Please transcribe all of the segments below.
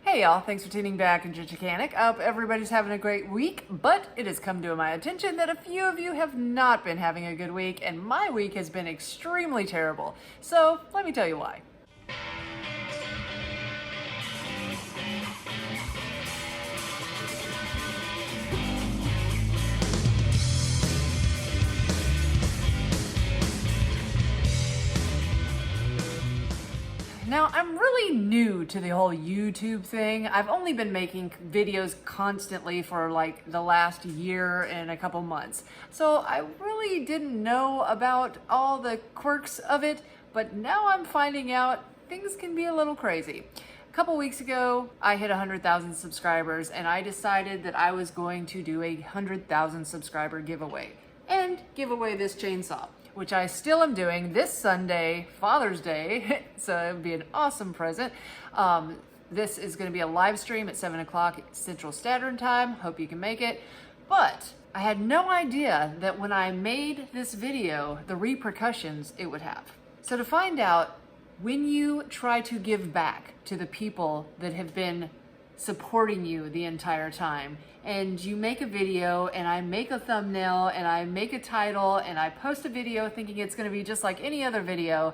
Hey y'all, thanks for tuning back into Chickanic. I hope everybody's having a great week, but it has come to my attention that a few of you have not been having a good week, and my week has been extremely terrible. So let me tell you why. Now, I'm really new to the whole YouTube thing. I've only been making videos constantly for like the last year and a couple months. So I really didn't know about all the quirks of it, but now I'm finding out things can be a little crazy. A couple weeks ago, I hit 100,000 subscribers and I decided that I was going to do a 100,000 subscriber giveaway and give away this chainsaw, which I still am doing this Sunday, Father's Day, so it would be an awesome present. This is going to be a live stream at 7 o'clock Central Standard Time. Hope you can make it. But I had no idea that when I made this video, the repercussions it would have. So to find out, when you try to give back to the people that have been supporting you the entire time, and you make a video and I make a thumbnail and I make a title and I post a video thinking it's going to be just like any other video,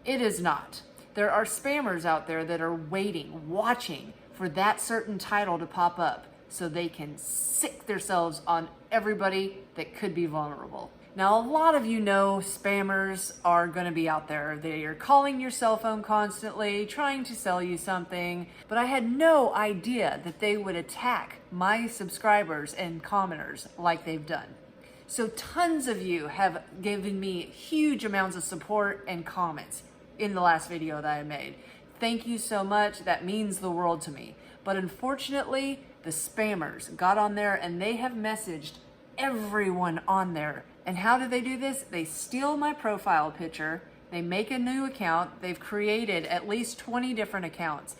it is not. There are spammers out there that are waiting, watching for that certain title to pop up so they can sick themselves on everybody that could be vulnerable. Now, a lot of you know spammers are going to be out there. They are calling your cell phone constantly, trying to sell you something, but I had no idea that they would attack my subscribers and commenters like they've done. So tons of you have given me huge amounts of support and comments in the last video that I made. Thank you so much. That means the world to me. But unfortunately, the spammers got on there and they have messaged everyone on there. And how do they do this? They steal my profile picture, they make a new account, they've created at least 20 different accounts,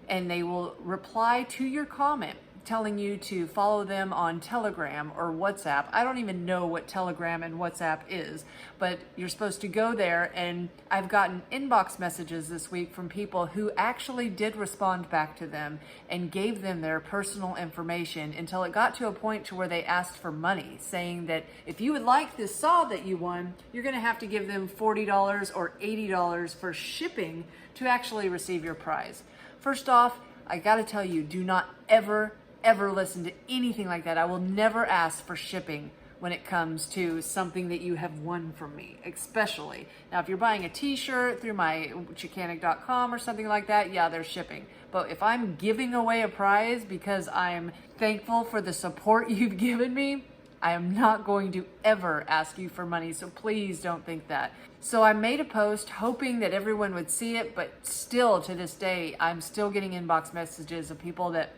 and they will reply to your comment telling you to follow them on Telegram or WhatsApp. I don't even know what Telegram and WhatsApp is, but you're supposed to go there, and I've gotten inbox messages this week from people who actually did respond back to them and gave them their personal information until it got to a point to where they asked for money, saying that if you would like this saw that you won, you're gonna have to give them $40 or $80 for shipping to actually receive your prize. First off, I gotta tell you, do not ever listen to anything like that. I will never ask for shipping when it comes to something that you have won from me, especially. Now, if you're buying a t-shirt through my Chickanic.com or something like that, yeah, there's shipping. But if I'm giving away a prize because I'm thankful for the support you've given me, I am not going to ever ask you for money, so please don't think that. So I made a post hoping that everyone would see it, but still to this day, I'm still getting inbox messages of people that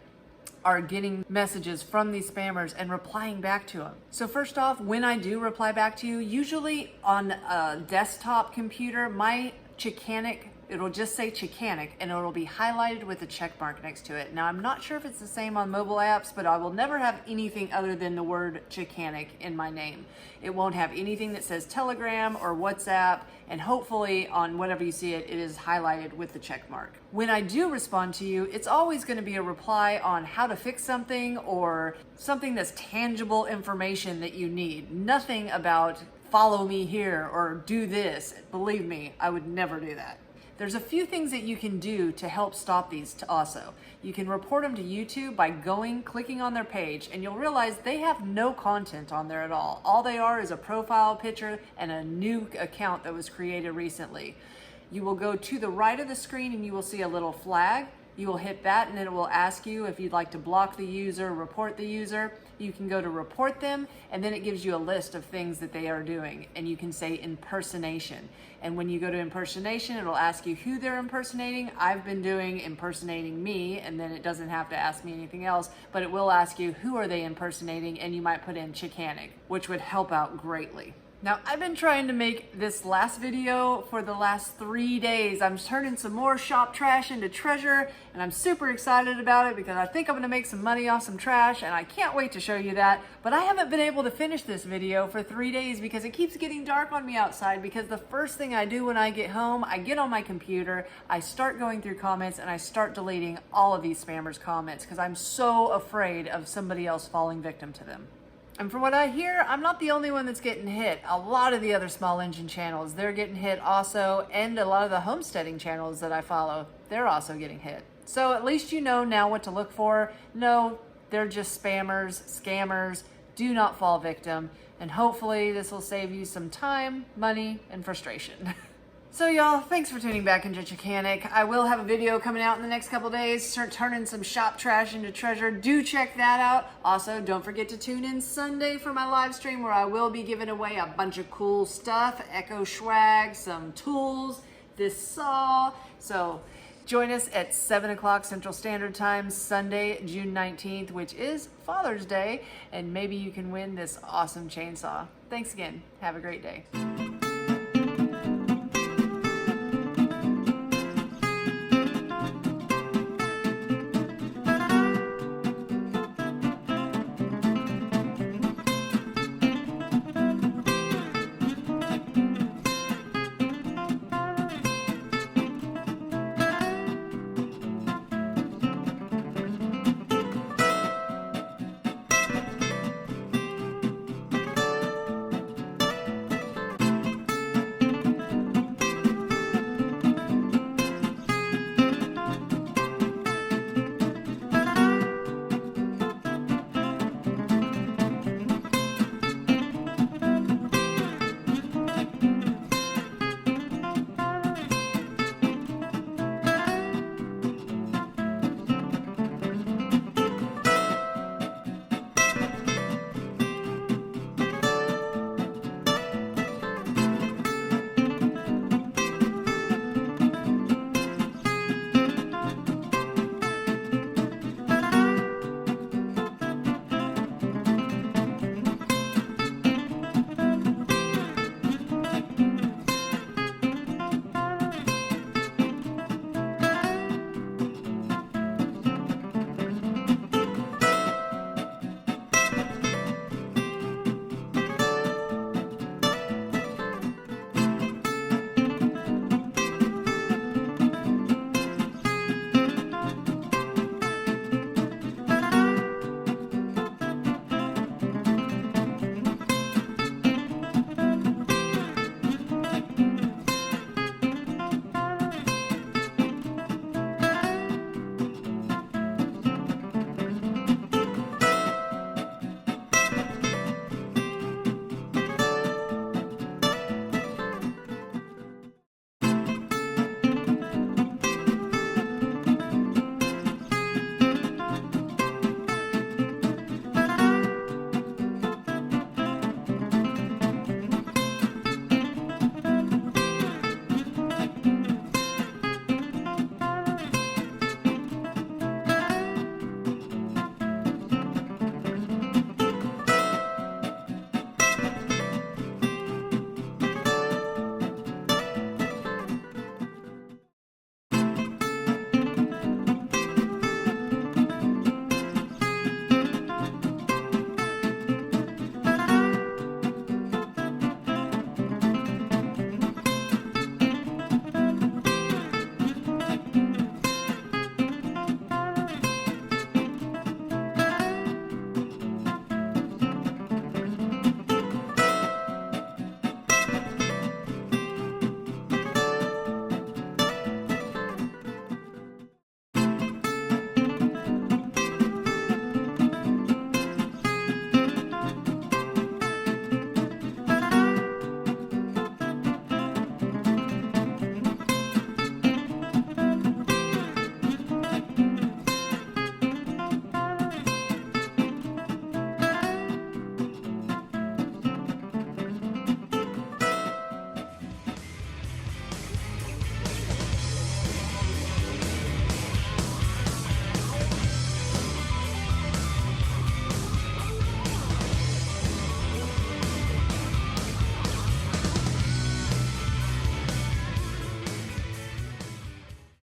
are getting messages from these spammers and replying back to them. So first off, when I do reply back to you, usually on a desktop computer, my Chickanic, it'll just say Chickanic and it'll be highlighted with a check mark next to it. Now, I'm not sure if it's the same on mobile apps, but I will never have anything other than the word Chickanic in my name. It won't have anything that says Telegram or WhatsApp, and hopefully on whenever you see it, it is highlighted with the check mark. When I do respond to you, it's always going to be a reply on how to fix something or something that's tangible information that you need. Nothing about follow me here or do this. Believe me, I would never do that. There's a few things that you can do to help stop these also. You can report them to YouTube by clicking on their page, and you'll realize they have no content on there at all. All they are is a profile picture and a new account that was created recently. You will go to the right of the screen and you will see a little flag. You will hit that and then it will ask you if you'd like to block the user, report the user. You can go to report them, and then it gives you a list of things that they are doing, and you can say impersonation. And when you go to impersonation, it'll ask you who they're impersonating. I've been doing impersonating me, and then it doesn't have to ask me anything else, but it will ask you who are they impersonating, and you might put in Chickanic, which would help out greatly. Now, I've been trying to make this last video for the last 3 days. I'm turning some more shop trash into treasure, and I'm super excited about it because I think I'm gonna make some money off some trash, and I can't wait to show you that. But I haven't been able to finish this video for 3 days because it keeps getting dark on me outside, because the first thing I do when I get home, I get on my computer, I start going through comments, and I start deleting all of these spammers' comments because I'm so afraid of somebody else falling victim to them. And from what I hear, I'm not the only one that's getting hit. A lot of the other small engine channels, they're getting hit also, and a lot of the homesteading channels that I follow, they're also getting hit. So at least you know now what to look for. No, they're just spammers, scammers. Do not fall victim. And hopefully this will save you some time, money, and frustration. So y'all, thanks for tuning back into Chickanic. I will have a video coming out in the next couple days, turning some shop trash into treasure. Do check that out. Also, don't forget to tune in Sunday for my live stream where I will be giving away a bunch of cool stuff, Echo swag, some tools, this saw. So join us at 7 o'clock Central Standard Time, Sunday, June 19th, which is Father's Day, and maybe you can win this awesome chainsaw. Thanks again. Have a great day.